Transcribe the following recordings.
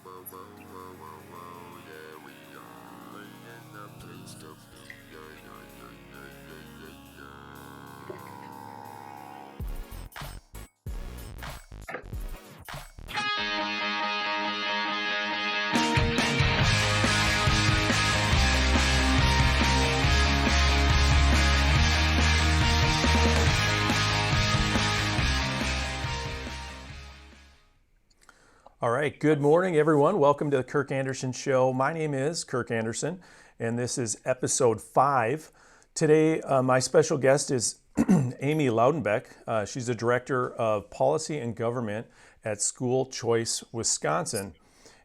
There we are in the place to be. All right, good morning, everyone. Welcome to the Kirk Anderson Show. My name is Kirk Anderson, and this is episode 5. Today, my special guest is Amy Loudenbeck. She's the Director of Policy and Government at School Choice Wisconsin.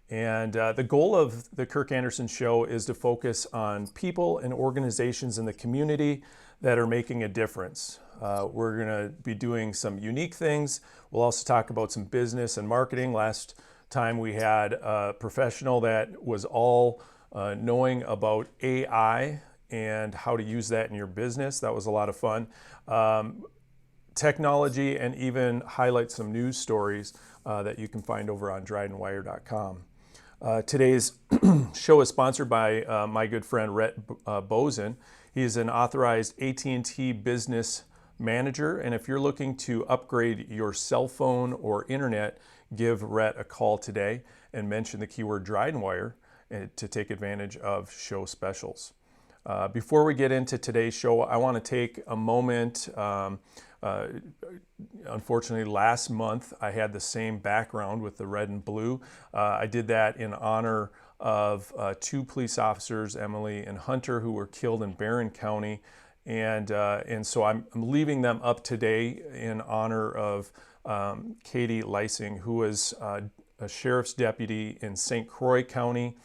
And the goal of the Kirk Anderson Show is to focus on people and organizations in the community that are making a difference. We're going to be doing some unique things. We'll also talk about some business and marketing. Last time we had a professional that was all knowing about AI and how to use that in your business. That was a lot of fun. Technology, and even highlight some news stories that you can find over on drydenwire.com. Today's show is sponsored by my good friend Rhett Bozen. He is an authorized AT&T business manager, and if you're looking to upgrade your cell phone or internet, give Rhett a call today and mention the keyword Drydenwire to take advantage of show specials. Before we get into today's show, I want to take a moment. Unfortunately, last month I had the same background with the red and blue. I did that in honor of 2 police officers, Emily and Hunter, who were killed in Barron County. And so I'm leaving them up today in honor of Katie Lysing, who was a sheriff's deputy in St. Croix County,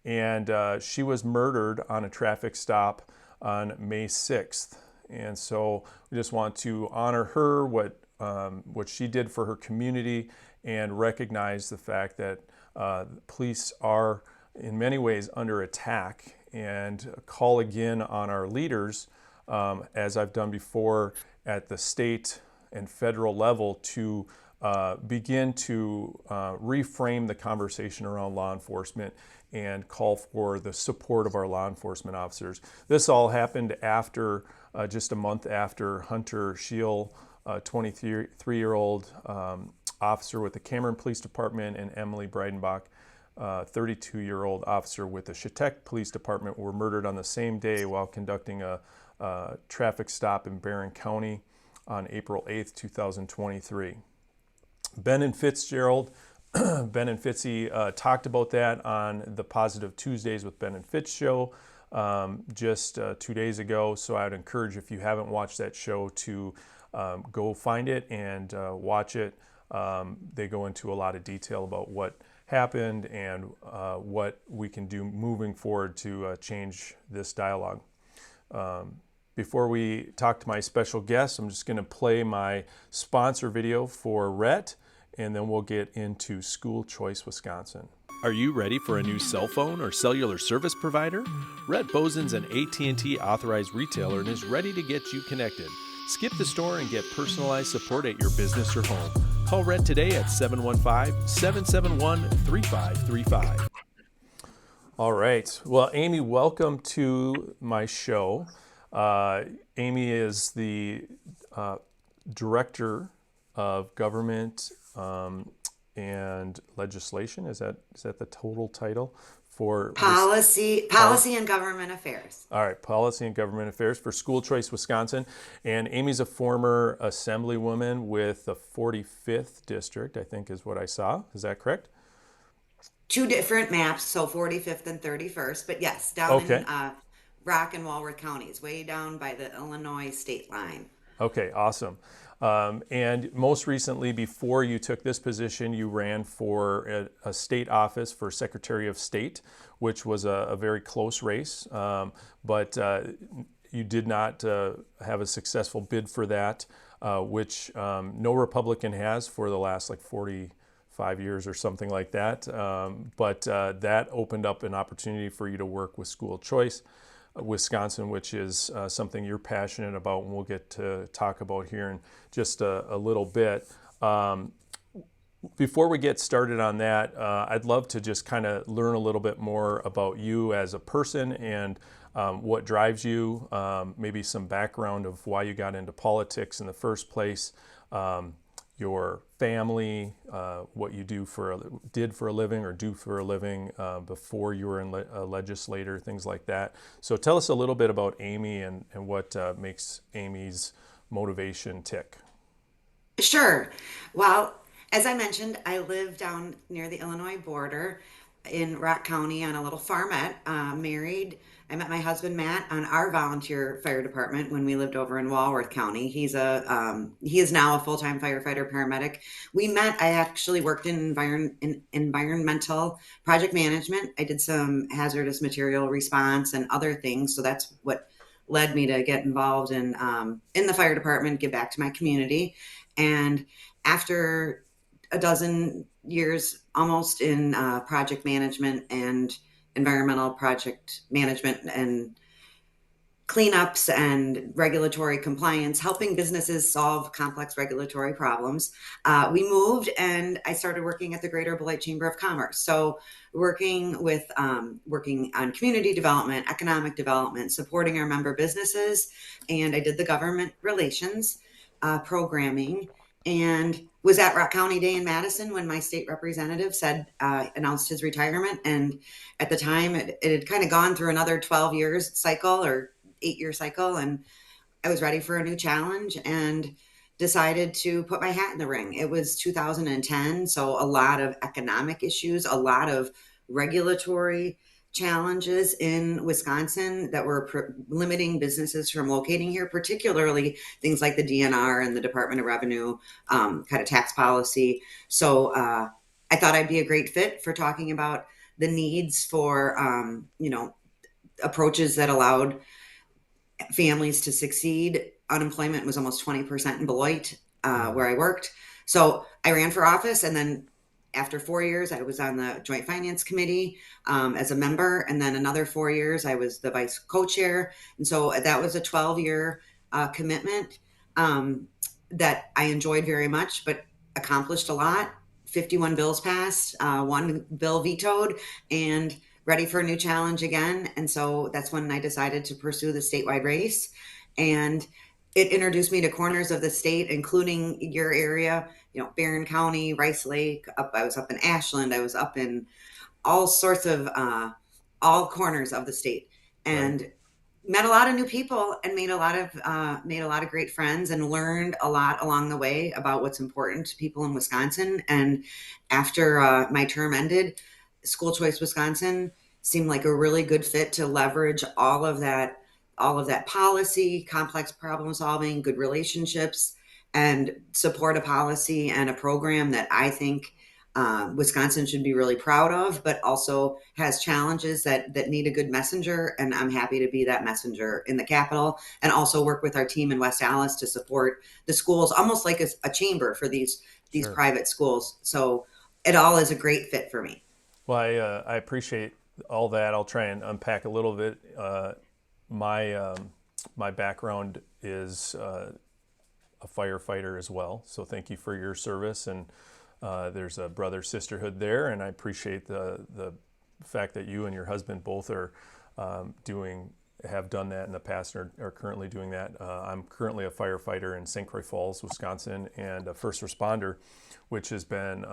and she was murdered on a traffic stop on May 6th. And so we just want to honor her, what she did for her community, and recognize the fact that police are in many ways under attack, and call again on our leaders, as I've done before at the state and federal level, to begin to reframe the conversation around law enforcement and call for the support of our law enforcement officers. This all happened after, just a month after Hunter Scheel, a 23-year-old officer with the Cameron Police Department, and Emily Breidenbach, 32-year-old officer with the Chetek Police Department, were murdered on the same day while conducting a traffic stop in Barron County on April 8th, 2023. Ben and Fitzgerald, Ben and Fitzy talked about that on the Positive Tuesdays with Ben and Fitz show just 2 days ago. So I would encourage, if you haven't watched that show, to go find it and watch it. They go into a lot of detail about what happened and what we can do moving forward to change this dialogue. Before we talk to my special guest, I'm just going to play my sponsor video for Rhett, and then we'll get into School Choice Wisconsin. Are you ready for a new cell phone or cellular service provider? Rhett Bozen's an AT&T authorized retailer and is ready to get you connected. Skip the store and get personalized support at your business or home. Call Rhett today at 715-771-3535. All right. Well, Amy, welcome to my show. Amy is the Director of Government and Legislation. Is that the total title for Policy and Government Affairs. All right, Policy and Government Affairs for School Choice Wisconsin. And Amy's a former assemblywoman with the 45th District, I think is what I saw. Is that correct? 2 different maps, so 45th and 31st, but yes, down in Rock and Walworth counties, way down by the Illinois state line. Okay, awesome. And most recently, before you took this position, you ran for a state office for Secretary of State, which was a very close race, but you did not have a successful bid for that, which no Republican has for the last 45 years or something like that. But that opened up an opportunity for you to work with School Choice Wisconsin, which is something you're passionate about, and we'll get to talk about here in just a little bit. Before we get started on that, I'd love to just kind of learn a little bit more about you as a person and what drives you, maybe some background of why you got into politics in the first place, your family, what you did for a living or do for a living before you were a legislator, things like that. So tell us a little bit about Amy and what makes Amy's motivation tick. Sure. Well, as I mentioned, I live down near the Illinois border in Rock County on a little farmette. Married. I met my husband Matt on our volunteer fire department when we lived over in Walworth County. He is now a full-time firefighter paramedic. We met. I actually worked in environmental project management. I did some hazardous material response and other things. So that's what led me to get involved in the fire department, give back to my community. And after a dozen years almost in project management and environmental project management and cleanups and regulatory compliance, helping businesses solve complex regulatory problems. We moved and I started working at the Greater Beloit Chamber of Commerce. So working on community development, economic development, supporting our member businesses. And I did the government relations programming and was at Rock County Day in Madison when my state representative announced his retirement. And at the time, it had kind of gone through another 12 years cycle or 8-year cycle, and I was ready for a new challenge and decided to put my hat in the ring. It was 2010, so a lot of economic issues, a lot of regulatory challenges in Wisconsin that were limiting businesses from locating here, particularly things like the DNR and the Department of Revenue kind of tax policy. So I thought I'd be a great fit for talking about the needs for, approaches that allowed families to succeed. Unemployment was almost 20% in Beloit, where I worked. So I ran for office, and then after 4 years, I was on the Joint Finance Committee as a member, and then another 4 years, I was the vice co-chair. And so that was a 12-year commitment that I enjoyed very much, but accomplished a lot. 51 bills passed, one bill vetoed, and ready for a new challenge again. And so that's when I decided to pursue the statewide race. And it introduced me to corners of the state, including your area, Barron County, Rice Lake. I was up in Ashland. I was up in all sorts of, all corners of the state. And Right. met a lot of new people and made a lot of great friends and learned a lot along the way about what's important to people in Wisconsin. And after my term ended, School Choice Wisconsin seemed like a really good fit to leverage all of that policy, complex problem solving, good relationships, and support a policy and a program that I think Wisconsin should be really proud of, but also has challenges that need a good messenger. And I'm happy to be that messenger in the Capitol, and also work with our team in West Allis to support the schools, almost like a chamber for these Sure. private schools. So it all is a great fit for me. Well, I appreciate all that. I'll try and unpack a little bit. My background is a firefighter as well, so thank you for your service. And there's a brother sisterhood there, and I appreciate the fact that you and your husband both are have done that in the past and are currently doing that. I'm currently a firefighter in CROIX Falls, Wisconsin, and a first responder, which has been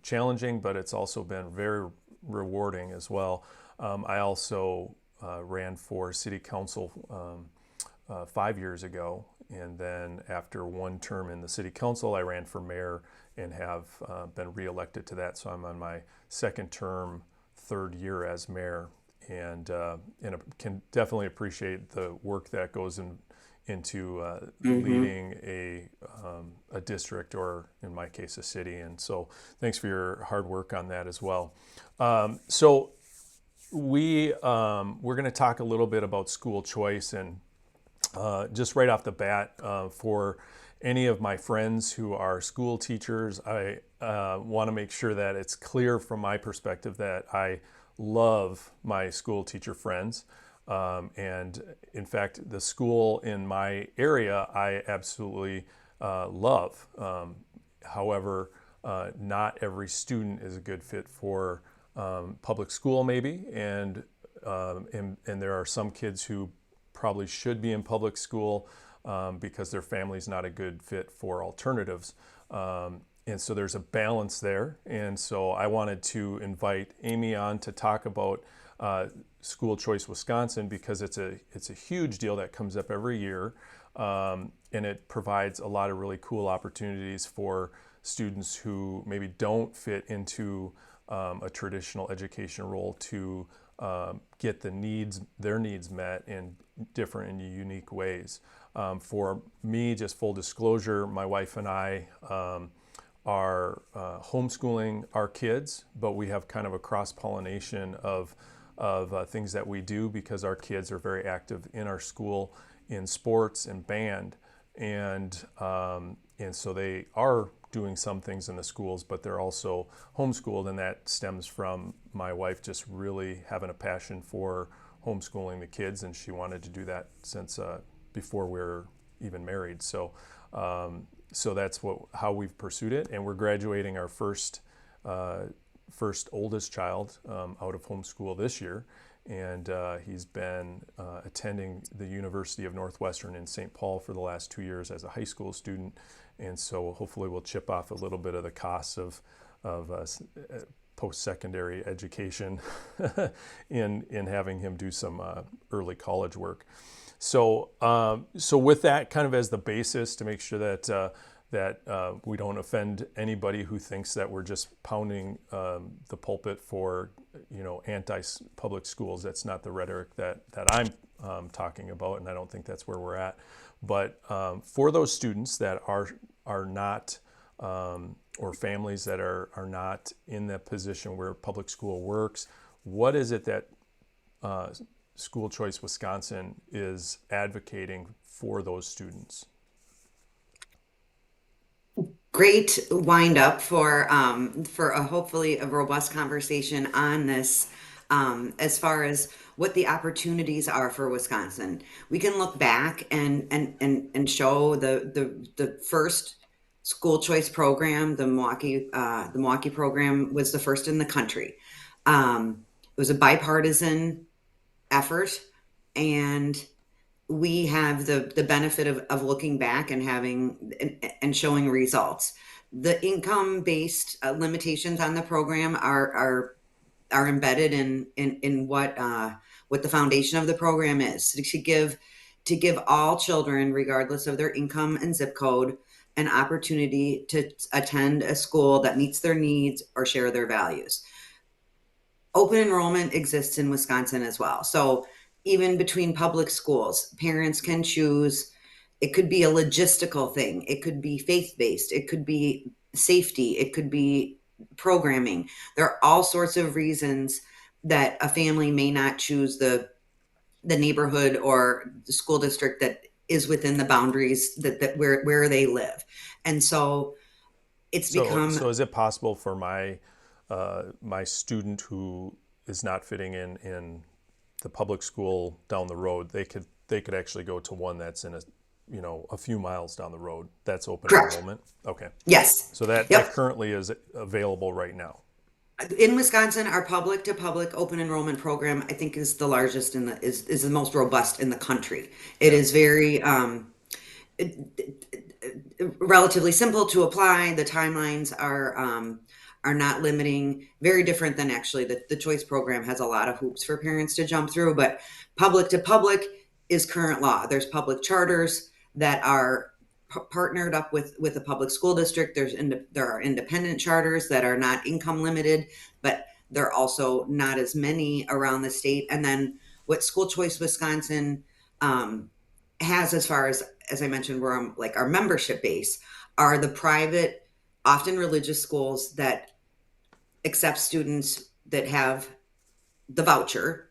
challenging, but it's also been very rewarding as well. I also ran for city council 5 years ago, and then after one term in the city council, I ran for mayor and have been reelected to that. So I'm on my second term, third year as mayor, and can definitely appreciate the work that goes into leading a district, or in my case, a city. And so thanks for your hard work on that as well. So we're going to talk a little bit about school choice, and just right off the bat, for any of my friends who are school teachers, I want to make sure that it's clear from my perspective that I love my school teacher friends. And in fact, the school in my area, I absolutely love. However, not every student is a good fit for public school, maybe, and there are some kids who probably should be in public school because their family's not a good fit for alternatives. And so there's a balance there. And so I wanted to invite Amy on to talk about School Choice Wisconsin because it's a huge deal that comes up every year, and it provides a lot of really cool opportunities for students who maybe don't fit into a traditional education role to get their needs met in different and unique ways. For me, just full disclosure, my wife and I are homeschooling our kids, but we have kind of a cross-pollination of things that we do because our kids are very active in our school in sports and band, and so they are doing some things in the schools, but they're also homeschooled, and that stems from my wife just really having a passion for homeschooling the kids, and she wanted to do that since before we were even married. So that's how we've pursued it, and we're graduating our first oldest child out of homeschool this year, and he's been attending the University of Northwestern in St. Paul for the last 2 years as a high school student, and so hopefully we'll chip off a little bit of the costs of post-secondary education in having him do some early college work. So with that kind of as the basis to make sure that we don't offend anybody who thinks that we're just pounding the pulpit for anti-public schools. That's not the rhetoric that I'm talking about, and I don't think that's where we're at. But for those students that are not or families that are not in the position where public school works, what is it that School Choice Wisconsin is advocating for those students? Great wind up for hopefully a robust conversation on this, as far as what the opportunities are for Wisconsin. We can look back and show the first school choice program, the Milwaukee program, was the first in the country. It was a bipartisan effort, and we have the benefit of looking back and having and showing results. The income-based limitations on the program are embedded in what the foundation of the program is, to give all children, regardless of their income and zip code, an opportunity to attend a school that meets their needs or share their values. Open enrollment exists in Wisconsin as well. So even between public schools, parents can choose. It could be a logistical thing. It could be faith-based. It could be safety. It could be programming. There are all sorts of reasons that a family may not choose the neighborhood or the school district that is within the boundaries that where they live. And so it's become. So is it possible for my student who is not fitting in the public school down the road, they could actually go to one that's in a few miles down the road that's open Correct. enrollment? Okay. Yes. So that currently is available right now. In Wisconsin, our public to public open enrollment program, I think, is the largest is the most robust in the country. It is very relatively simple to apply. The timelines are not limiting. Very different than actually the choice program has a lot of hoops for parents to jump through. But public to public is current law. There's public charters that are partnered up with a public school district. There are independent charters that are not income limited, but there are also not as many around the state. And then what School Choice Wisconsin has, as far as I mentioned, we're like our membership base, are the private, often religious schools that accept students that have the voucher,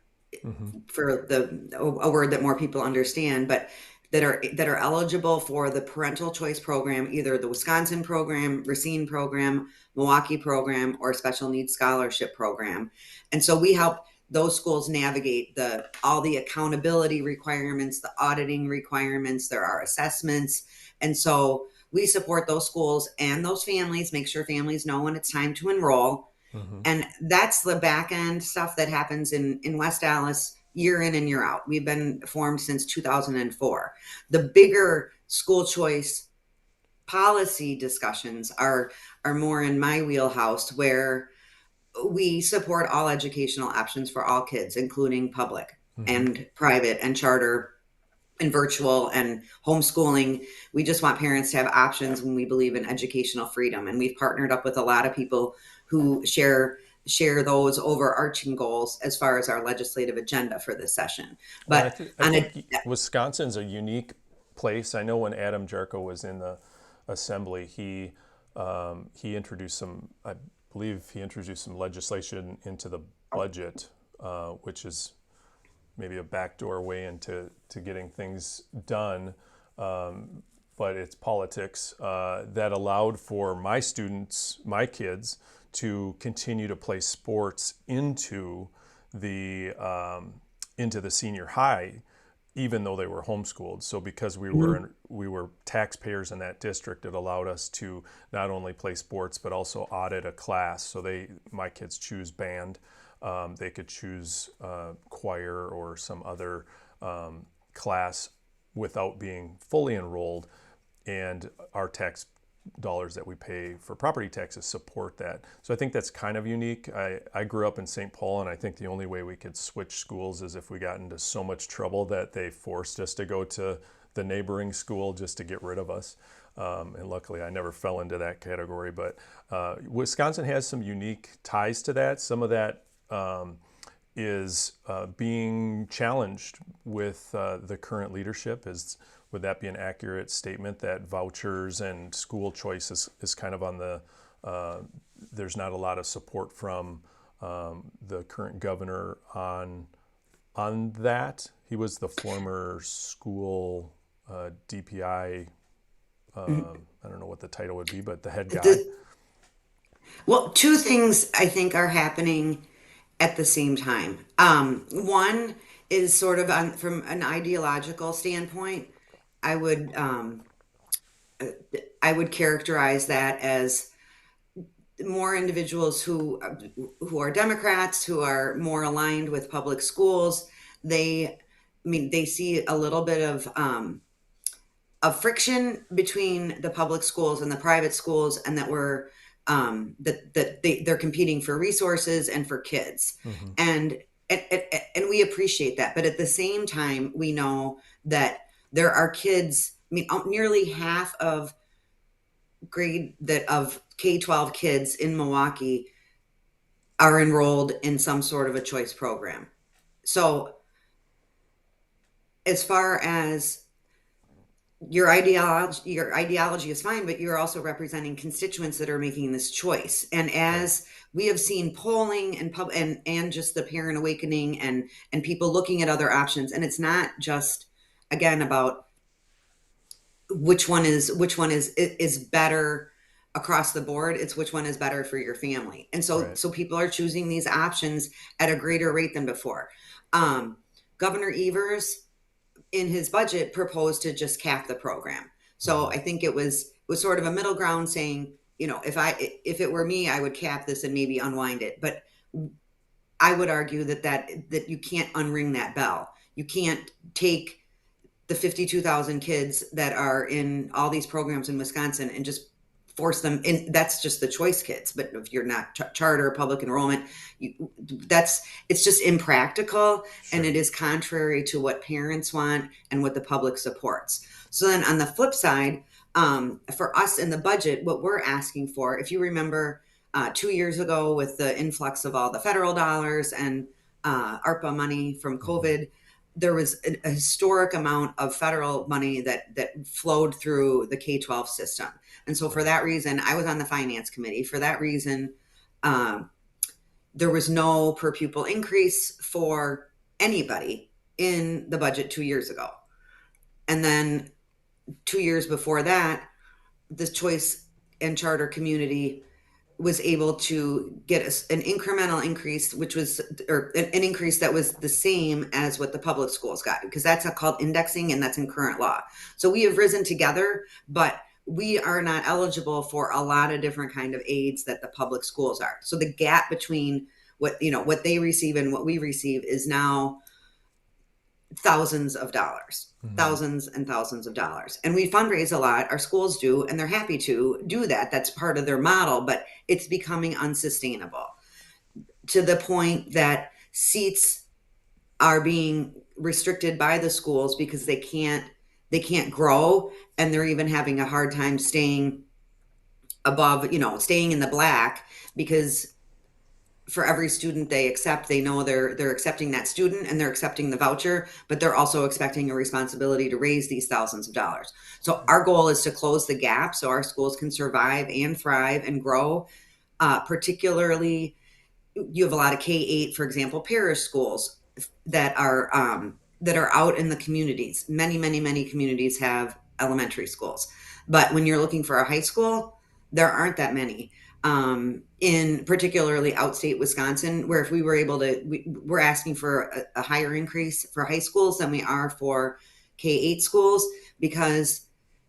for a word that more people understand, but that are eligible for the parental choice program, either the Wisconsin program, Racine program, Milwaukee program, or special needs scholarship program. And so we help those schools navigate all the accountability requirements, the auditing requirements. There are assessments. And so we support those schools and those families, make sure families know when it's time to enroll. Hmm. And that's the back end stuff that happens in West Dallas year in and year out. We've been formed since 2004. The bigger school choice policy discussions are more in my wheelhouse, where we support all educational options for all kids, including public Hmm. and private and charter and virtual and homeschooling. We just want parents to have options when we believe in educational freedom. And we've partnered up with a lot of people who share those overarching goals as far as our legislative agenda for this session. Well, But I on a think Wisconsin's a unique place. I know when Adam Jarko was in the assembly, he introduced some, I believe he introduced some legislation into the budget, which is maybe a backdoor way into getting things done. But it's politics that allowed for my students, my kids, to continue to play sports into the senior high, even though they were homeschooled. So because we were taxpayers in that district, it allowed us to not only play sports but also audit a class. So my kids choose band, they could choose choir or some other class without being fully enrolled, and our tax dollars that we pay for property taxes support that. So I think that's kind of unique. I grew up in St. Paul, and I think the only way we could switch schools is if we got into so much trouble that they forced us to go to the neighboring school just to get rid of us. And luckily I never fell into that category, but Wisconsin has some unique ties to that. Some of that is being challenged with the current leadership. Would that be an accurate statement that vouchers and school choice is kind of on there's not a lot of support from the current governor on that? He was the former school DPI, I don't know what the title would be, but the head guy. Well, two things I think are happening at the same time. One is sort of from an ideological standpoint. I would I would characterize that as more individuals who are Democrats, who are more aligned with public schools. They see a little bit of friction between the public schools and the private schools, and that they're competing for resources and for kids. Mm-hmm. and, and and we appreciate that, but at the same time we know that there are kids. Nearly half of K-12 kids in Milwaukee are enrolled in some sort of a choice program. So as far as your ideology is fine, but you're also representing constituents that are making this choice. And Right. as we have seen polling and just the parent awakening and people looking at other options, and it's not just again about which one is better across the board. It's which one is better for your family. And so Right. people are choosing these options at a greater rate than before. um, Governor Evers in his budget proposed to just cap the program. So Mm-hmm. I think it was sort of a middle ground, saying, if it were me, I would cap this and maybe unwind it. But I would argue that you can't unring that bell. You can't take the 52,000 kids that are in all these programs in Wisconsin and just force them in. That's just the choice kids. But if you're not charter public enrollment, it's just impractical, and Sure. it is contrary to what parents want and what the public supports. So then on the flip side, for us in the budget, what we're asking for, if you remember 2 years ago with the influx of all the federal dollars and ARPA money from Mm-hmm. COVID, there was a historic amount of federal money that flowed through the K-12 system. And so for Right. that reason, I was on the finance committee. For that reason, um, there was no per pupil increase for anybody in the budget 2 years ago. And then 2 years before that, the choice and charter community was able to get an incremental increase, which was, or an increase that was the same as what the public schools got, because that's called indexing and that's in current law. So we have risen together, but we are not eligible for a lot of different kind of aids that the public schools are. So the gap between what they receive and what we receive is now thousands of dollars, Mhm. thousands and thousands of dollars. And we fundraise a lot, our schools do, and they're happy to do that. That's part of their model, but it's becoming unsustainable to the point that seats are being restricted by the schools because they can't grow, and they're even having a hard time staying above, staying in the black, because for every student they accept, they know they're accepting that student and they're accepting the voucher, but they're also expecting a responsibility to raise these thousands of dollars. So our goal is to close the gap so our schools can survive and thrive and grow. Particularly, you have a lot of K-8, for example, parish schools that are out in the communities. Many, many, many communities have elementary schools, but when you're looking for a high school, there aren't that many. In particularly outstate Wisconsin, where if we were able to, we're asking for a higher increase for high schools than we are for K-8 schools, because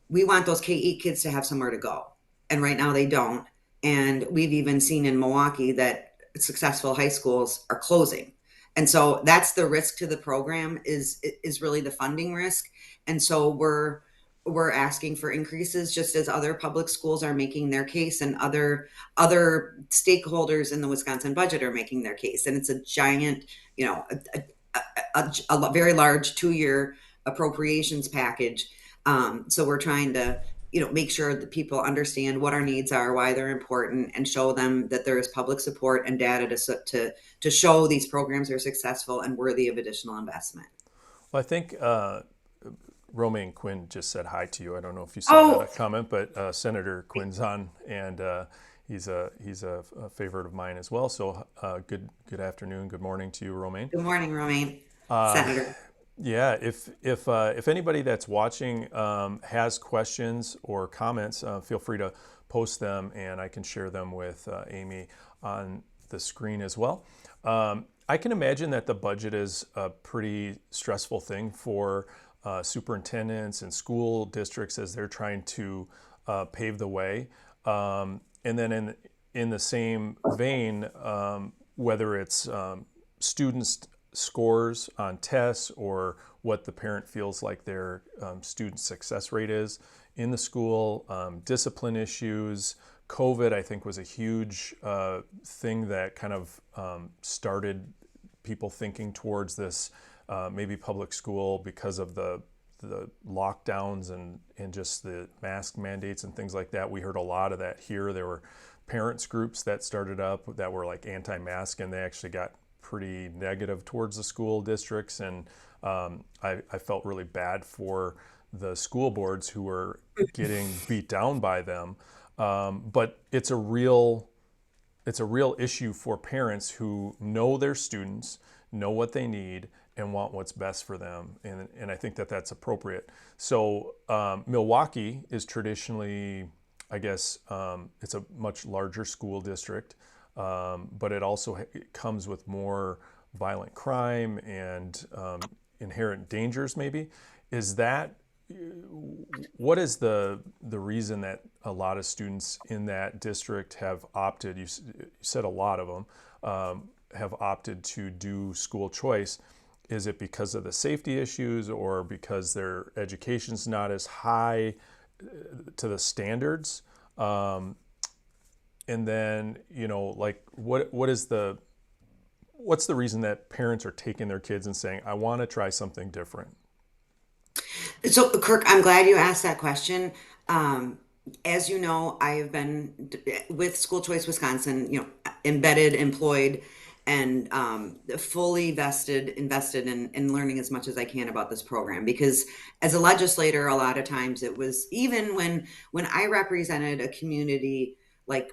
we want those K-8 kids to have somewhere to go. And right now they don't. And we've even seen in Milwaukee that successful high schools are closing. And so that's the risk to the program, is really the funding risk. And so we're asking for increases, just as other public schools are making their case, and other stakeholders in the Wisconsin budget are making their case. And it's a giant, a very large 2-year appropriations package. So we're trying to, make sure that people understand what our needs are, why they're important, and show them that there is public support and data to show these programs are successful and worthy of additional investment. Well, I think Romaine Quinn just said hi to you. I don't know if you saw that Oh, comment, but Senator Quinn's on, and he's a favorite of mine as well. So good afternoon, good morning to you, Romaine. good morning, Romaine, Uh, Senator. yeah, if anybody that's watching has questions or comments, feel free to post them, and I can share them with Amy on the screen as well. I can imagine that the budget is a pretty stressful thing for superintendents and school districts as they're trying to pave the way. And then in the same vein, whether it's students' scores on tests or what the parent feels like their student success rate is in the school, discipline issues. COVID, I think, was a huge thing that kind of started people thinking towards this maybe public school because of the lockdowns and just the mask mandates and things like that. We heard a lot of that here. There were parents groups that started up that were like anti-mask, and they actually got pretty negative towards the school districts. And I felt really bad for the school boards who were getting beat down by them. But it's a real issue for parents who know their students, know what they need, and want what's best for them. And I think that that's appropriate. So Milwaukee is traditionally, I guess, it's a much larger school district, but it also comes with more violent crime and inherent dangers maybe. Is that, what is the reason that a lot of students in that district have opted, you said a lot of them, have opted to do school choice? Is it because of the safety issues, or because their education's not as high to the standards? And then, like what's the reason that parents are taking their kids and saying, I want to try something different? So, Kirk, I'm glad you asked that question. As you know, I have been with School Choice Wisconsin, embedded, employed, and fully invested in learning as much as I can about this program. Because as a legislator, a lot of times it was, even when I represented a community, like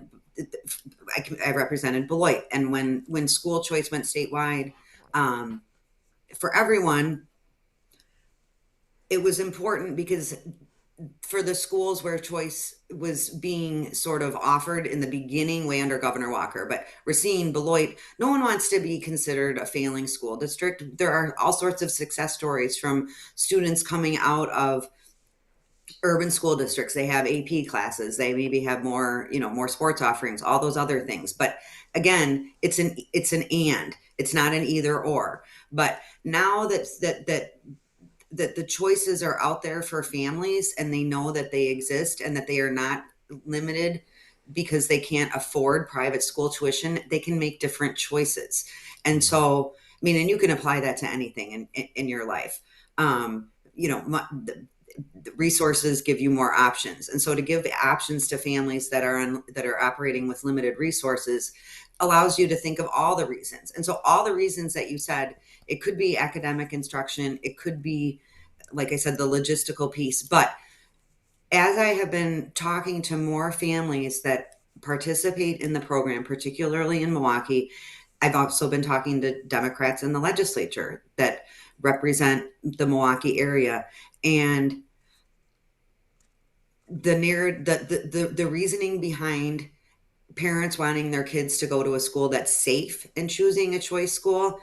I represented Beloit, and when School Choice went statewide, for everyone, it was important because for the schools where choice was being sort of offered in the beginning, way under Governor Walker, but we're seeing Beloit, no one wants to be considered a failing school district. There are all sorts of success stories from students coming out of urban school districts, they have AP classes, they maybe have more, more sports offerings, all those other things. But again, it's it's not an either or. But now that the choices are out there for families and they know that they exist and that they are not limited because they can't afford private school tuition, they can make different choices. And so, I mean, and you can apply that to anything in your life. The resources give you more options. And so to give options to families that are operating with limited resources allows you to think of all the reasons. And so all the reasons that you said, it could be academic instruction, it could be, like I said, the logistical piece. But as I have been talking to more families that participate in the program, particularly in Milwaukee, I've also been talking to Democrats in the legislature that represent the Milwaukee area. And the reasoning behind parents wanting their kids to go to a school that's safe and choosing a choice school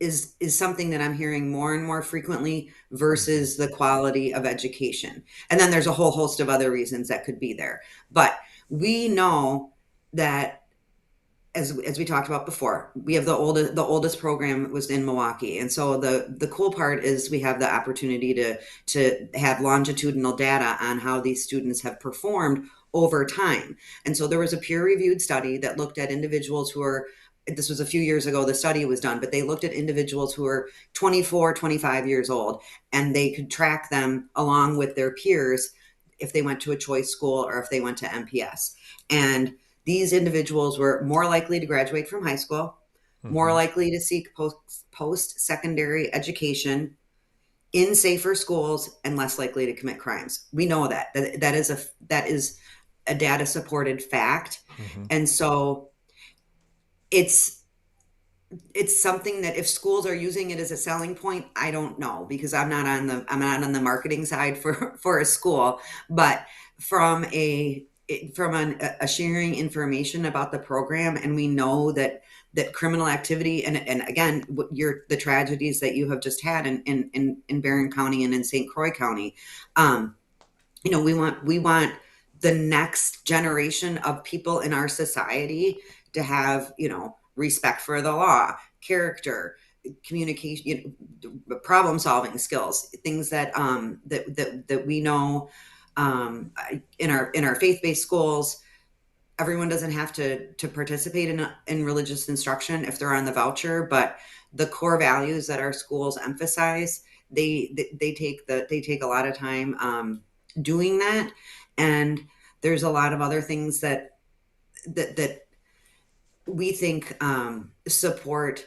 is something that I'm hearing more and more frequently versus the quality of education. And then there's a whole host of other reasons that could be there. But we know that, as we talked about before, we have the oldest program was in Milwaukee. And so the cool part is we have the opportunity to have longitudinal data on how these students have performed over time. And so there was a peer-reviewed study that looked at individuals who are, this was a few years ago, the study was done, but they looked at individuals who are 24, 25 years old, and they could track them along with their peers if they went to a choice school or if they went to MPS. And these individuals were more likely to graduate from high school, more likely to seek post-secondary education in safer schools, and less likely to commit crimes. We know that is a data supported fact. And so it's something that if schools are using it as a selling point, I don't know, because I'm not on the marketing side for a school. But from a sharing information about the program, and we know that criminal activity and again, the tragedies that you have just had in Barron County and in St. Croix County, we want the next generation of people in our society to have, respect for the law, character, communication, problem solving skills, things that we know in our faith-based schools. Everyone doesn't have to participate in religious instruction if they're on the voucher, but the core values that our schools emphasize, they take a lot of time doing that. And there's a lot of other things that we think support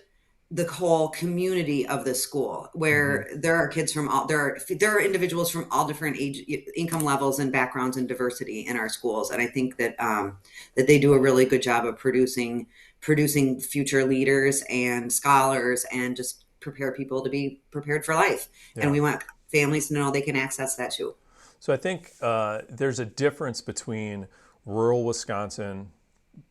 the whole community of the school, where there are kids from there are individuals from all different income levels and backgrounds and diversity in our schools. And I think that that they do a really good job of producing future leaders and scholars, and just prepare people to be prepared for life. Yeah. And we want families to know they can access that too. So I think there's a difference between rural Wisconsin,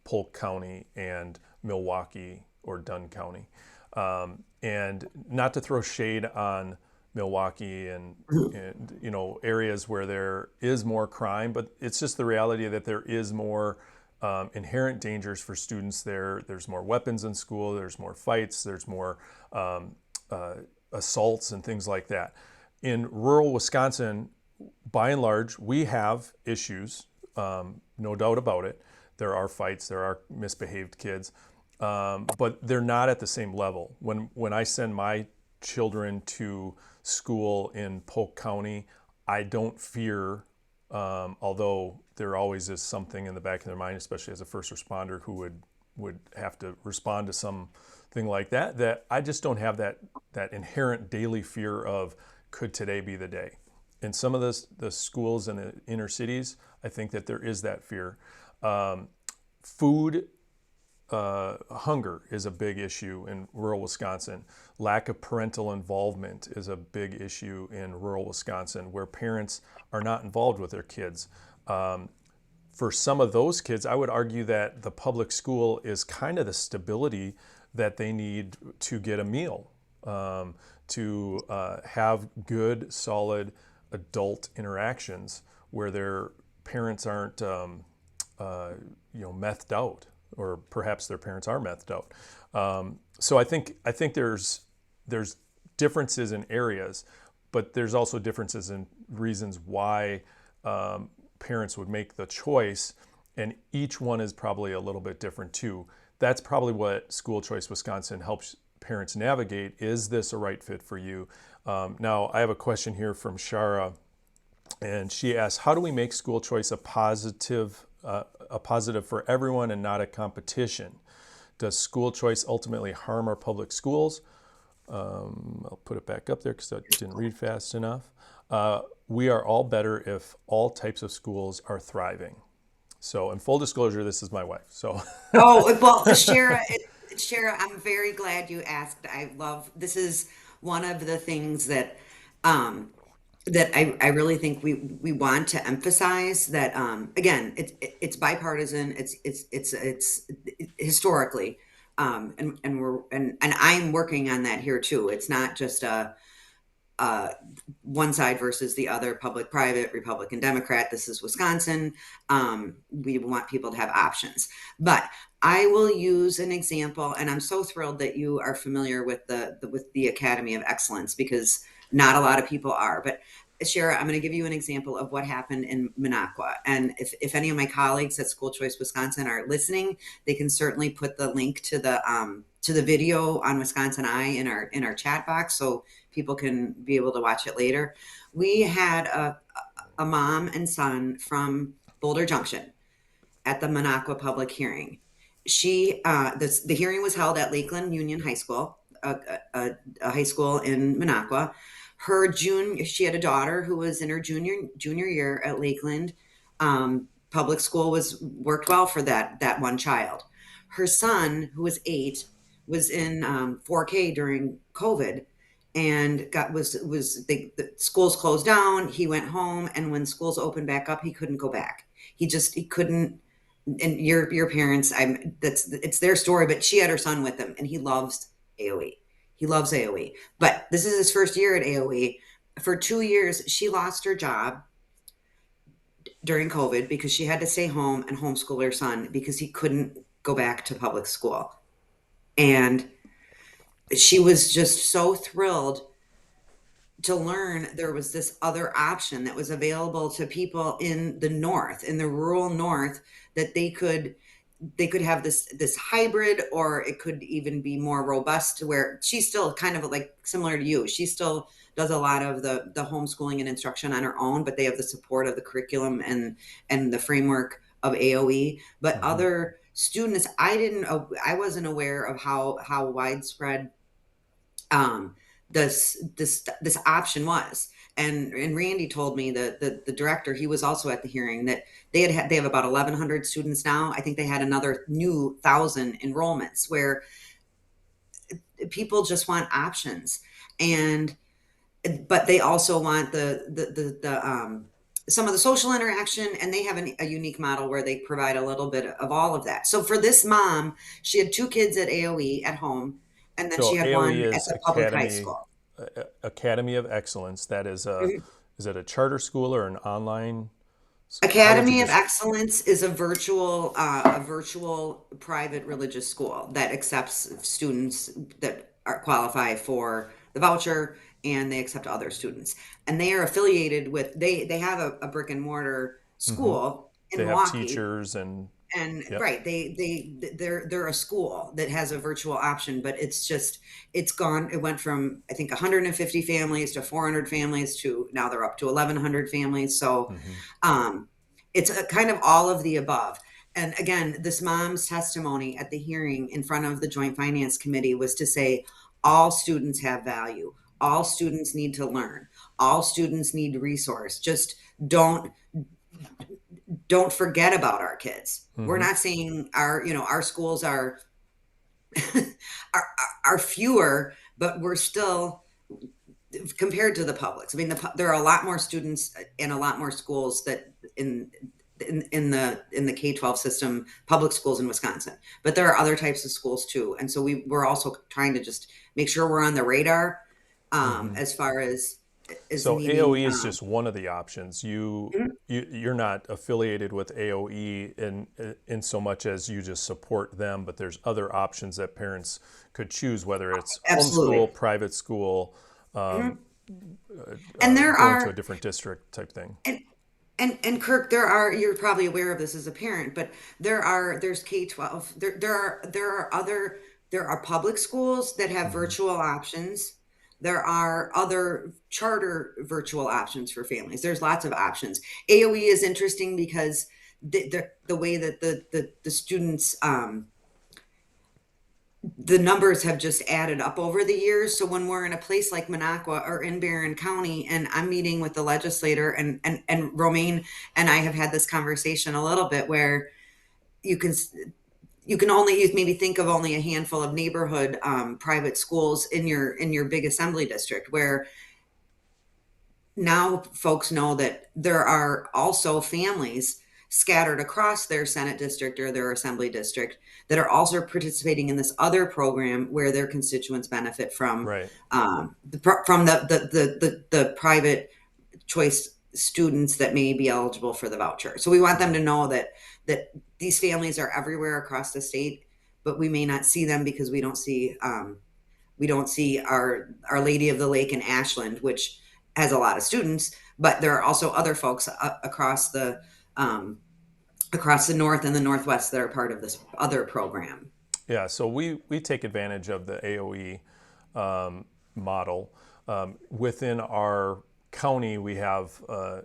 Polk County, and Milwaukee or Dunn County. And not to throw shade on Milwaukee and areas where there is more crime, but it's just the reality that there is more inherent dangers for students there. There's more weapons in school, there's more fights, there's more assaults and things like that. In rural Wisconsin, by and large, we have issues, no doubt about it. There are fights, there are misbehaved kids, but they're not at the same level. When I send my children to school in Polk County, I don't fear, although there always is something in the back of their mind, especially as a first responder who would have to respond to something like that, that I just don't have that inherent daily fear of, could today be the day? In some of the schools in the inner cities, I think that there is that fear. Food hunger is a big issue in rural Wisconsin. Lack of parental involvement is a big issue in rural Wisconsin, where parents are not involved with their kids. For some of those kids, I would argue that the public school is kind of the stability that they need to get a meal, to have good, solid adult interactions where their parents aren't, methed out, or perhaps their parents are methed out. So I think there's differences in areas, but there's also differences in reasons why parents would make the choice, and each one is probably a little bit different too. That's probably what School Choice Wisconsin helps parents navigate. Is this a right fit for you? Now, I have a question here from Shara, and she asks, how do we make school choice a positive for everyone and not a competition? Does school choice ultimately harm our public schools? I'll put it back up there because I didn't read fast enough. We are all better if all types of schools are thriving. So, in full disclosure, this is my wife. So, Oh, well, Shara, I'm very glad you asked. This is one of the things that I really think we want to emphasize that, again, it's bipartisan. It's historically, and I'm working on that here too. It's not just one side versus the other, public, private, Republican, Democrat. This is Wisconsin. We want people to have options. But I will use an example, and I'm so thrilled that you are familiar with the Academy of Excellence, because not a lot of people are. But Shara, I'm going to give you an example of what happened in Minocqua. And if any of my colleagues at School Choice Wisconsin are listening, they can certainly put the link to the video on Wisconsin Eye in our chat box, so people can be able to watch it later. We had a mom and son from Boulder Junction at the Minocqua public hearing. The hearing was held at Lakeland Union High School, a high school in Minocqua. She had a daughter who was in her junior year at Lakeland. Public school worked well for that one child. Her son, who was 8, was in 4K during COVID, and the schools closed down. He went home, and when schools opened back up, he couldn't go back. He couldn't. And your parents, it's their story, but she had her son with them, and he loves AOE. He loves AOE, but this is his first year at AOE. For 2 years, she lost her job during COVID because she had to stay home and homeschool her son because he couldn't go back to public school. And she was just so thrilled to learn there was this other option that was available to people in the north, in the rural north, that they could have this hybrid, or it could even be more robust, to where she's still kind of like similar to you. She still does a lot of the homeschooling and instruction on her own, but they have the support of the curriculum and the framework of AOE. But other students, I wasn't aware of how widespread this option was. And Randy told me that the director, he was also at the hearing, that they have about 1,100 students now. I think they had another new 1,000 enrollments, where people just want options, but they also want some of the social interaction, and they have a unique model where they provide a little bit of all of that. So for this mom, she had 2 kids at AOE at home, and then she so had AOE one at is the public high school. Academy of Excellence. That is is it a charter school or an online? Academy of Excellence is a virtual private religious school that accepts students that qualify for the voucher, and they accept other students. And they are affiliated with, they have a brick and mortar school in They have Milwaukee. teachers and Yep. Right, they're a school that has a virtual option, but it went from, I think, 150 families to 400 families to now they're up to 1,100 families. So it's a kind of all of the above. And again, this mom's testimony at the hearing in front of the Joint Finance Committee was to say all students have value, all students need to learn, all students need resource. Just don't forget about our kids. We're not saying our schools are are fewer, but we're still, compared to the publics. I mean, there are a lot more students and a lot more schools that in the K-12 system, public schools in Wisconsin. But there are other types of schools too, and so we're also trying to just make sure we're on the radar as far as is So needing. AOE is just one of the options. You're not affiliated with AOE in so much as you just support them, but there's other options that parents could choose, whether it's Absolutely. homeschool, private school, Mhm. And there going to a are, different district type thing. and and Kirk, there are, you're probably aware of this as a parent, but there's K-12. There are public schools that have Hmm. virtual options. There are other charter virtual options for families. There's lots of options. AOE is interesting because the way that the students, the numbers have just added up over the years. So when we're in a place like Minocqua or in Barron County, and I'm meeting with the legislator, and Romaine and I have had this conversation a little bit, where you can you can only use, maybe think of only a handful of neighborhood private schools in your big assembly district, where now folks know that there are also families scattered across their Senate district or their assembly district that are also participating in this other program where their constituents benefit from, Right. from the private choice students that may be eligible for the voucher. So we want them Hmm. to know that these families are everywhere across the state, but we may not see them because we don't see Our Lady of the Lake in Ashland, which has a lot of students, but there are also other folks um, across the north and the northwest that are part of this other program. Yeah. So we take advantage of the AOE model. Within our county, we have a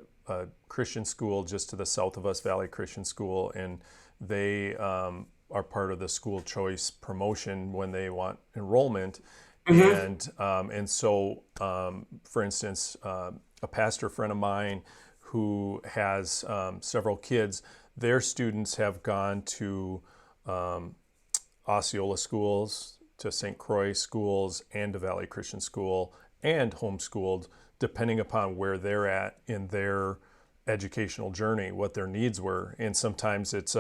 Christian school just to the south of us, Valley Christian School, and they are part of the school choice promotion when they want enrollment. Hmm. And so, for instance, a pastor friend of mine who has several kids, their students have gone to Osceola schools, to St. Croix schools, and to Valley Christian School, and homeschooled, depending upon where they're at in their educational journey, what their needs were. And sometimes it's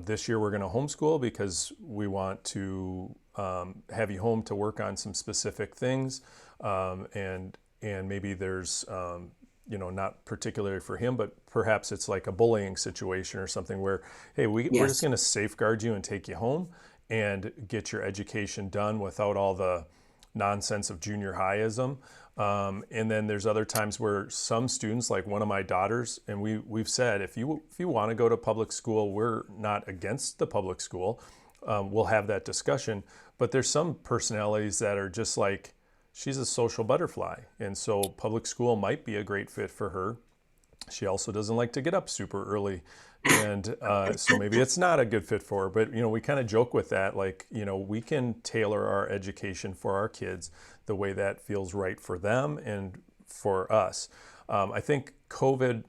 this year we're going to homeschool because we want to have you home to work on some specific things, and maybe there's not particularly for him, but perhaps it's like a bullying situation or something where, hey, we're just Yes. going to safeguard you and take you home and get your education done without all the nonsense of junior highism. And then there's other times where some students, like one of my daughters, and we've said, if you want to go to public school, we're not against the public school. We'll have that discussion. But there's some personalities that are just like, she's a social butterfly, and so public school might be a great fit for her. She also doesn't like to get up super early, and so maybe it's not a good fit for her. But we kind of joke with that, like we can tailor our education for our kids the way that feels right for them and for us. I think COVID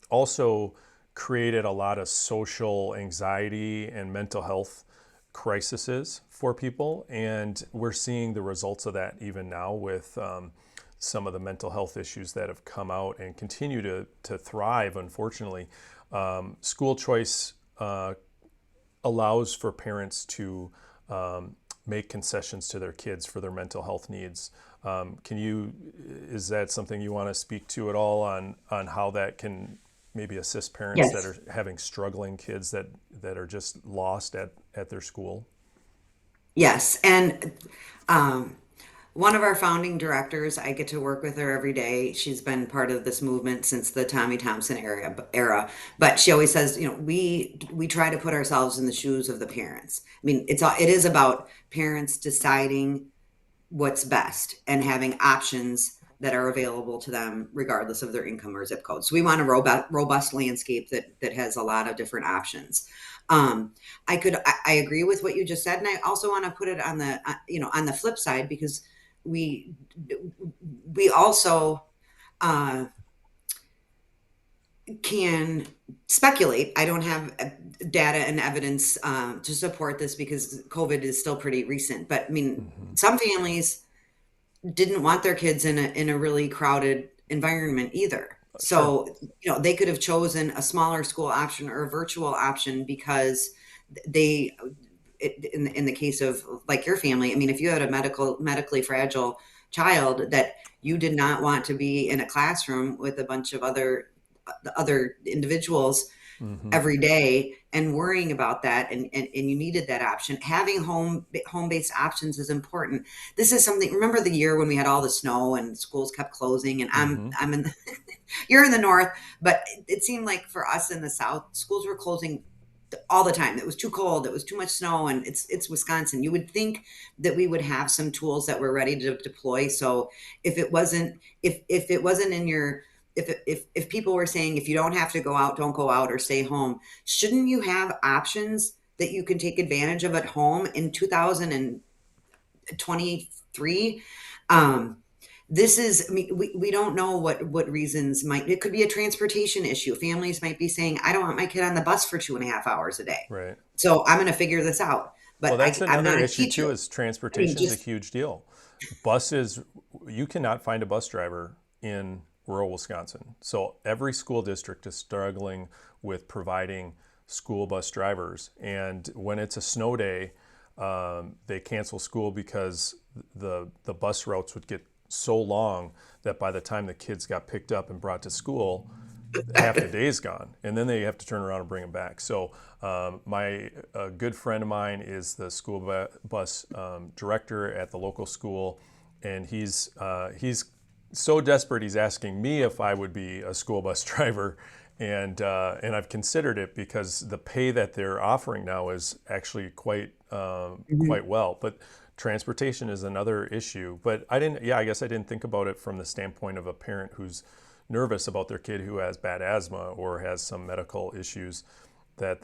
also created a lot of social anxiety and mental health crises for people, and we're seeing the results of that even now with some of the mental health issues that have come out and continue to thrive, unfortunately. School choice allows for parents to make concessions to their kids for their mental health needs. Is that something you want to speak to at all on how that can maybe assist parents that Yes. are having struggling kids that are just lost at their school? Yes. And um, one of our founding directors, I get to work with her every day. She's been part of this movement since the Tommy Thompson era. But she always says, we try to put ourselves in the shoes of the parents. I mean, it is about parents deciding what's best and having options that are available to them regardless of their income or zip code. So we want a robust landscape that has a lot of different options. um, I agree with what you just said, and I also want to put it on the on the flip side, because we we also uh, can speculate. I don't have data and evidence to support this because COVID is still pretty recent. But I mean, Hmm. some families didn't want their kids in a really crowded environment either. Sure. So, they could have chosen a smaller school option or a virtual option because in the case of like your family, I mean, if you had a medically fragile child that you did not want to be in a classroom with a bunch of other individuals Hmm. every day and worrying about that, and you needed that option. Having home-based options is important. This is something, remember the year when we had all the snow and schools kept closing, and Hmm. I'm in you're in the north, but it seemed like for us in the south, schools were closing all the time. It was too cold, it was too much snow, and it's Wisconsin. You would think that we would have some tools that were ready to deploy. So if it wasn't in your if people were saying if you don't have to go out, don't go out or stay home, shouldn't you have options that you can take advantage of at home in 2023? um this is, I mean, we don't know what reasons might, it could be a transportation issue. Families might be saying, I don't want my kid on the bus for 2.5 hours a day, Right. so I'm going to figure this out. Well, But that's I'm another not a issue teacher. too, is I mean, transportation is a just huge deal. Buses, you cannot find a bus driver in rural Wisconsin. So every school district is struggling with providing school bus drivers. And when it's a snow day, they cancel school because the bus routes would get so long that by the time the kids got picked up and brought to school, half the day's gone, and then they have to turn around and bring them back. So my a good friend of mine is the school bus director at the local school, and he's so desperate he's asking me if I would be a school bus driver, and I've considered it because the pay that they're offering now is actually Mhm. quite well, but transportation is another issue. But I didn't, yeah, I guess I didn't think about it from the standpoint of a parent who's nervous about their kid who has bad asthma or has some medical issues that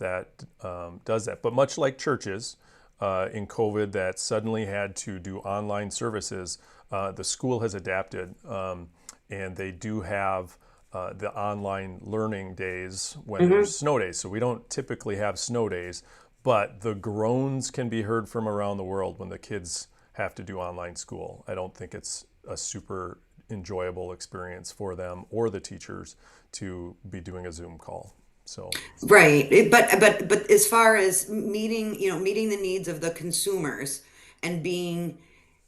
does that. But much like churches in COVID that suddenly had to do online services, the school has adapted, and they do have the online learning days when there's Mhm. snow days. So we don't typically have snow days, but the groans can be heard from around the world when the kids have to do online school. I don't think it's a super enjoyable experience for them or the teachers to be doing a Zoom call. So, Right. But as far as meeting, meeting the needs of the consumers and being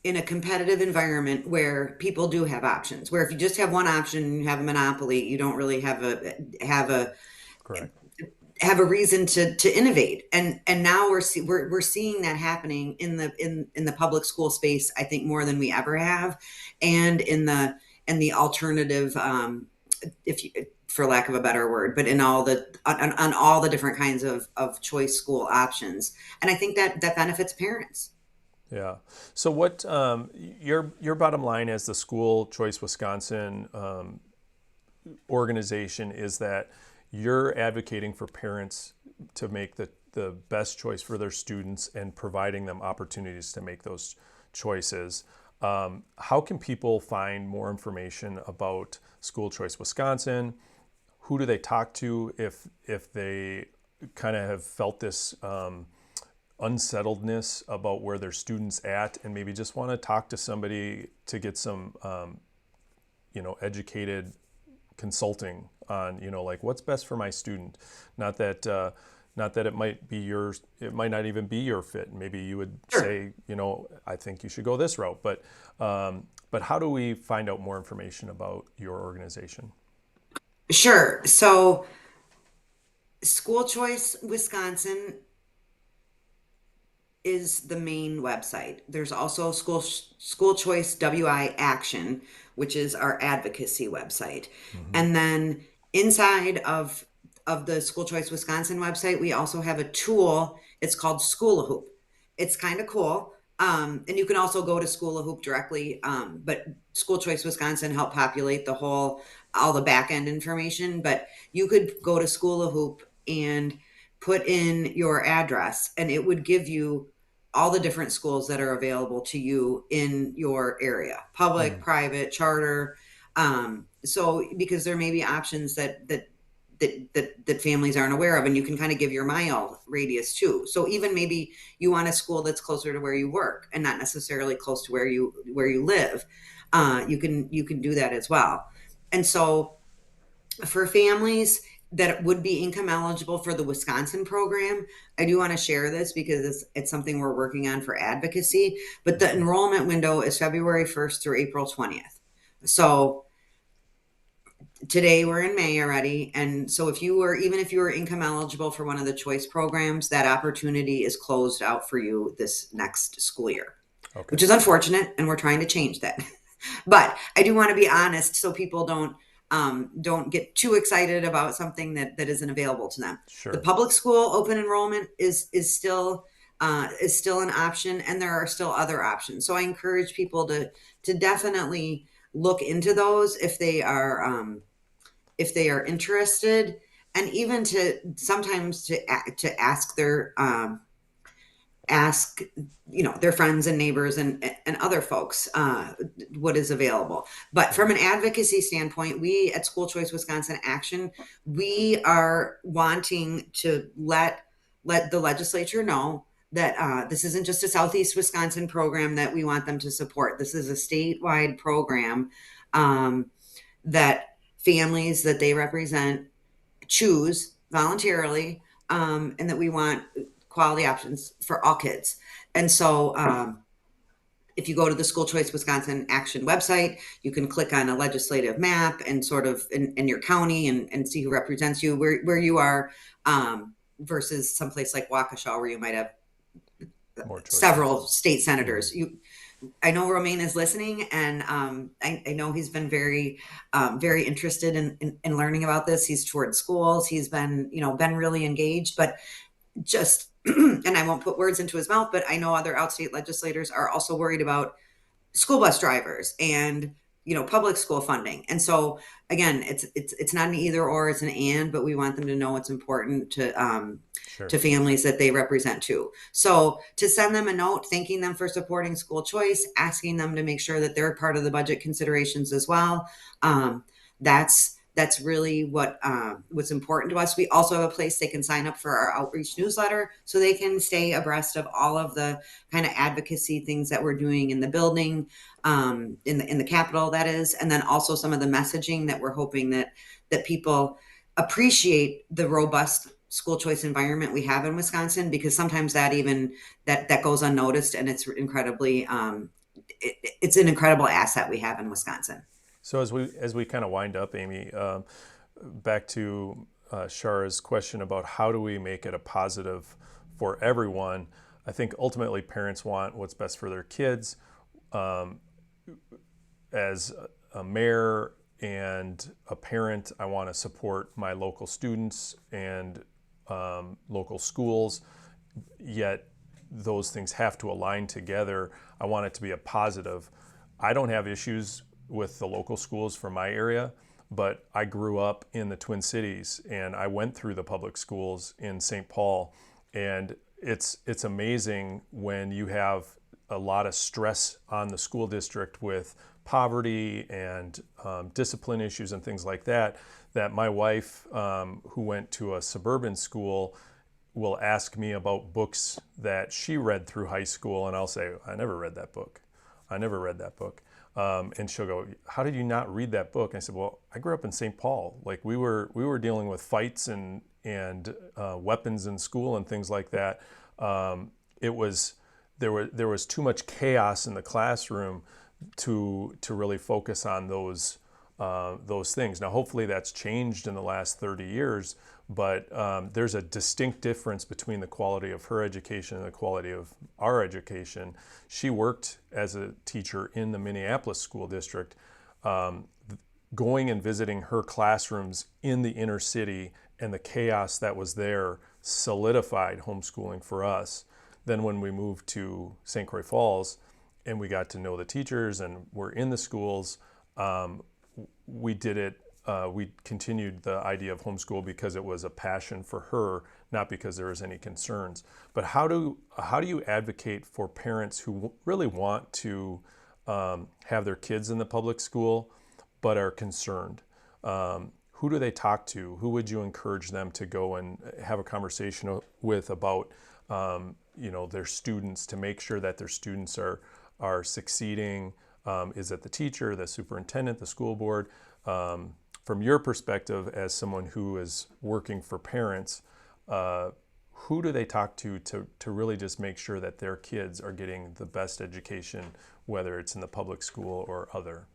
in a competitive environment where people do have options, where if you just have one option, you have a monopoly, you don't really correct. have a reason to innovate. And now we're seeing that happening in the public school space, I think, more than we ever have, and in the alternative, if you, for lack of a better word, but in all on all the different kinds of choice school options. And I think that benefits parents. Yeah. So, what your bottom line as the School Choice Wisconsin organization is that you're advocating for parents to make the best choice for their students and providing them opportunities to make those choices. How can people find more information about School Choice Wisconsin? Who do they talk to if they kind of have felt this unsettledness about where their students at, and maybe just want to talk to somebody to get some educated consulting on like what's best for my student? Not that it might be yours, it might not even be your fit. Maybe you would Sure. say, I think you should go this route. But how do we find out more information about your organization? Sure. So School Choice Wisconsin is the main website. There's also School Choice WI Action, which is our advocacy website. Mm-hmm. And then inside of the School Choice Wisconsin website, we also have a tool. It's called School Hoop. It's kind of cool. And you can also go to School Hoop directly. But School Choice Wisconsin helped populate all the back end information. But you could go to School Hoop and put in your address, and it would give you all the different schools that are available to you in your area, public, Mm. private, charter. So because there may be options that families aren't aware of, and you can kind of give your mile radius too. So even maybe you want a school that's closer to where you work and not necessarily close to where you live. You can do that as well. And so for families, that would be income eligible for the Wisconsin program. I do want to share this because it's something we're working on for advocacy, but the enrollment window is February 1st through April 20th. So today we're in May already. And so even if you were income eligible for one of the choice programs, that opportunity is closed out for you this next school year, Okay. which is unfortunate. And we're trying to change that. But I do want to be honest so people don't get too excited about something that isn't available to them. Sure. The public school open enrollment is still an option, and there are still other options. So I encourage people to definitely look into those if they are interested, and even to sometimes to ask their friends and neighbors and other folks what is available. But from an advocacy standpoint, we at School Choice Wisconsin Action, we are wanting to let the legislature know that this isn't just a Southeast Wisconsin program that we want them to support. This is a statewide program that families that they represent choose voluntarily, and that we want quality options for all kids. And so if you go to the School Choice Wisconsin Action website, you can click on a legislative map and sort of in your county and see who represents you, where you are, versus someplace like Waukesha where you might have several state senators. I know Romaine is listening, and I know he's been very interested in learning about this. He's toured schools. He's been really engaged, but just and I won't put words into his mouth, but I know other outstate legislators are also worried about school bus drivers and public school funding. And so again, it's not an either or, it's an and, but we want them to know what's important to families that they represent too. So to send them a note thanking them for supporting school choice, asking them to make sure that they're part of the budget considerations as well, that's really what's important to us. We also have a place they can sign up for our outreach newsletter so they can stay abreast of all of the kind of advocacy things that we're doing in the building, in the Capitol, that is, and then also some of the messaging that we're hoping that people appreciate the robust school choice environment we have in Wisconsin, because sometimes that goes unnoticed, and it's incredibly it's an incredible asset we have in Wisconsin. So as we kind of wind up, Amy, back to Shara's question about how do we make it a positive for everyone, I think ultimately parents want what's best for their kids. As a mayor and a parent, I want to support my local students and local schools, yet those things have to align together. I want it to be a positive. I don't have issues with the local schools from my area, but I grew up in the Twin Cities and I went through the public schools in St. Paul, and it's amazing when you have a lot of stress on the school district with poverty and discipline issues and things like that, that my wife, who went to a suburban school, will ask me about books that she read through high school, and I'll say, I never read that book. And she'll go, how did you not read that book? And I said, well, I grew up in St. Paul. Like we were dealing with fights and weapons in school and things like that. There was too much chaos in the classroom to really focus on those things. Now, hopefully that's changed in the last 30 years, but there's a distinct difference between the quality of her education and the quality of our education. She worked as a teacher in the Minneapolis school district. Going and visiting her classrooms in the inner city and the chaos that was there solidified homeschooling for us. Then when we moved to St. Croix Falls and we got to know the teachers and were in the schools, we did it. We continued the idea of homeschool because it was a passion for her, not because there was any concerns. But how do you advocate for parents who really want to have their kids in the public school but are concerned? Who do they talk to? Who would you encourage them to go and have a conversation with about their students, to make sure that their students are succeeding? Is it the teacher, the superintendent, the school board? from your perspective as someone who is working for parents, who do they talk to really just make sure that their kids are getting the best education, whether it's in the public school or other?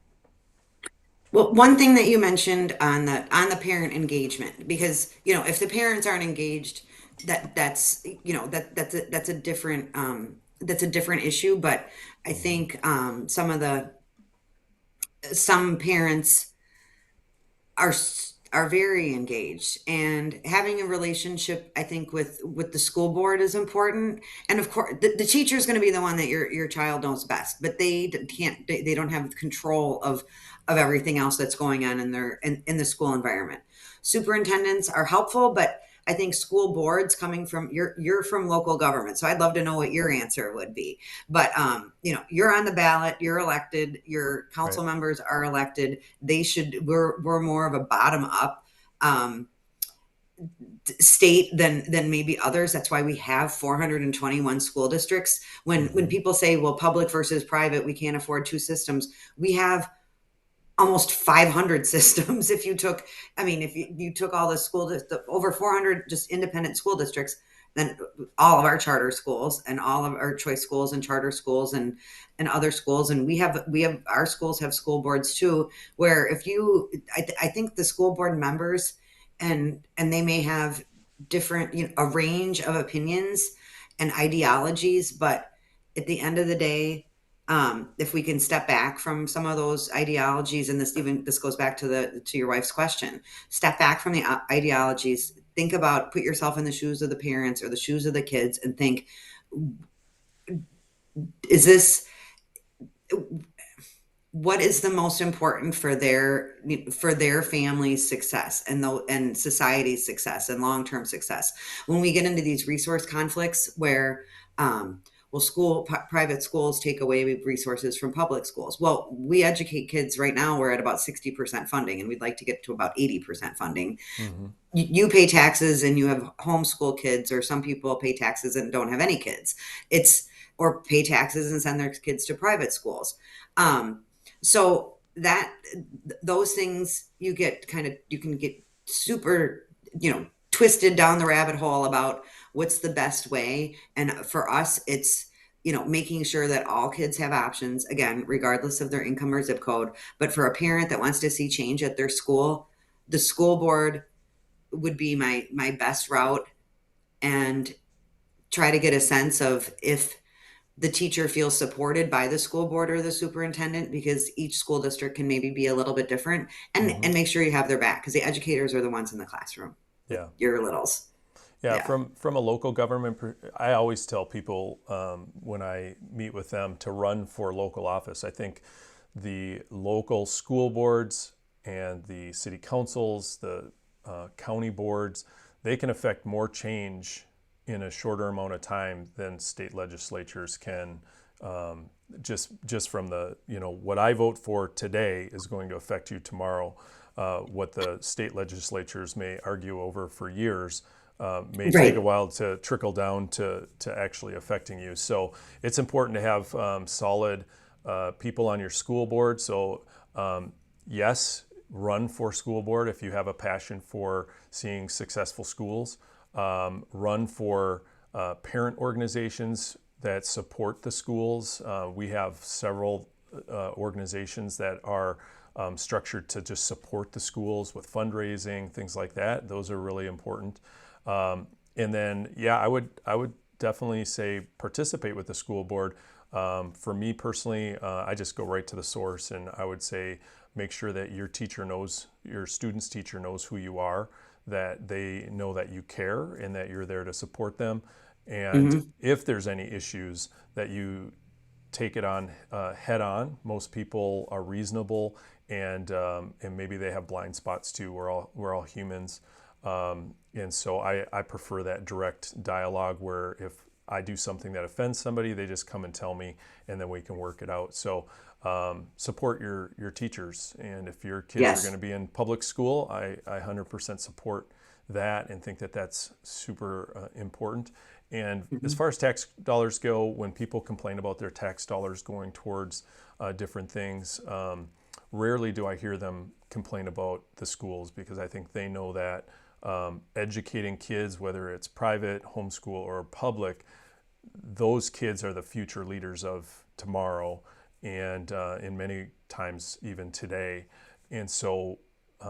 Well, one thing that you mentioned on the parent engagement, because if the parents aren't engaged, that's a different issue. But I Mm-hmm. think some parents are are very engaged, and having a relationship, I think, with the school board is important. And of course the teacher is going to be the one that your child knows best, but they don't have control of everything else that's going on in the school environment. Superintendents are helpful, but I think school boards, coming from you're from local government, so I'd love to know what your answer would be. But you're on the ballot, you're elected, your Right. council members are elected. We're more of a bottom up um, state than maybe others. That's why we have 421 school districts. When Mm-hmm. people say, well, public versus private, we can't afford two systems, we have almost 500 systems. If you took all over 400 just independent school districts, then all of our charter schools and all of our choice schools and charter schools and other schools, and we have our schools have school boards too, where I think the school board members, and they may have different, a range of opinions and ideologies, but at the end of the day, if we can step back from some of those ideologies, and this goes back to your wife's question, step back from the ideologies, put yourself in the shoes of the parents or the shoes of the kids, and think, is this what is the most important for their family's success and society's success and long-term success. When we get into these resource conflicts where private schools take away resources from public schools. Well, we educate kids right now, we're at about 60% funding, and we'd like to get to about 80% funding. Mm-hmm. You pay taxes and you have homeschool kids, or some people pay taxes and don't have any kids. Or pay taxes and send their kids to private schools. So that those things, you can get super, twisted down the rabbit hole about what's the best way. And for us, it's, making sure that all kids have options, again, regardless of their income or zip code. But for a parent that wants to see change at their school, the school board would be my best route, and try to get a sense of if the teacher feels supported by the school board or the superintendent, because each school district can maybe be a little bit different, Mm-hmm. and make sure you have their back, because the educators are the ones in the classroom with Yeah. your littles. Yeah, Yeah. from a local government, I always tell people when I meet with them to run for local office. I think the local school boards and the city councils, the county boards, they can affect more change in a shorter amount of time than state legislatures can. Just from the, what I vote for today is going to affect you tomorrow. What the state legislatures may argue over for years may take a Right. while to trickle down to actually affecting you. So it's important to have solid people on your school board. So yes, run for school board if you have a passion for seeing successful schools. Run for parent organizations that support the schools. We have several organizations that are structured to just support the schools with fundraising, things like that. Those are really important. And then, yeah, I would definitely say participate with the school board. For me personally, I just go right to the source, and I would say make sure that your student's teacher knows who you are, that they know that you care and that you're there to support them. And Hmm. if there's any issues, that you take it on head on. Most people are reasonable, and maybe they have blind spots too. We're all humans, and so I prefer that direct dialogue where if I do something that offends somebody, they just come and tell me, and then we can work it out. So support your teachers, and if your kids are going Yes. to be in public school, I 100% support that and think that that's super important. And as Hmm. far as tax dollars go, when people complain about their tax dollars going towards different things, rarely do I hear them complain about the schools, because I think they know that educating kids, whether it's private, homeschool, or public, those kids are the future leaders of tomorrow, and in many times even today. And so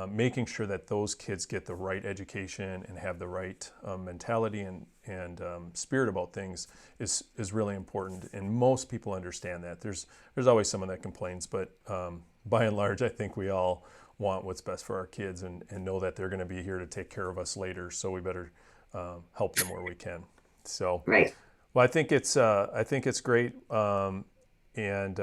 making sure that those kids get the right education and have the right mentality and spirit about things is really important. And most people understand that. There's always someone that complains, but by and large, I think we all want what's best for our kids and know that they're going to be here to take care of us later. So we better help them where we can. So, Right. well, I think it's great, and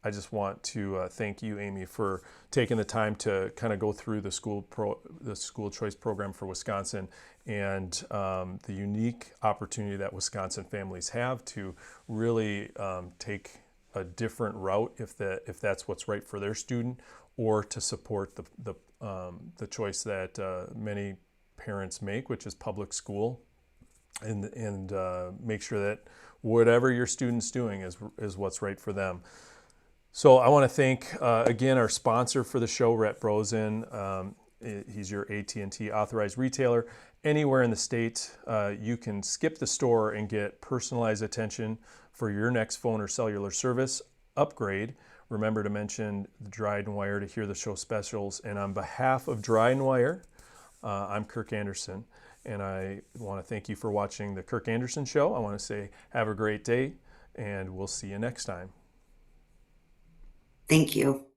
I just want to thank you, Amy, for taking the time to kind of go through the school choice program for Wisconsin, and the unique opportunity that Wisconsin families have to really take a different route if that's what's right for their student, or to support the choice that many parents make, which is public school, and make sure that whatever your student's doing is what's right for them. So I want to thank again our sponsor for the show, Rhett Brosen. He's your AT&T authorized retailer. Anywhere in the state, you can skip the store and get personalized attention for your next phone or cellular service upgrade. Remember to mention the Dried and Wire to hear the show specials. And on behalf of Dried and Wire, I'm Kirk Anderson, and I want to thank you for watching the Kirk Anderson Show. I want to say have a great day, and we'll see you next time. Thank you.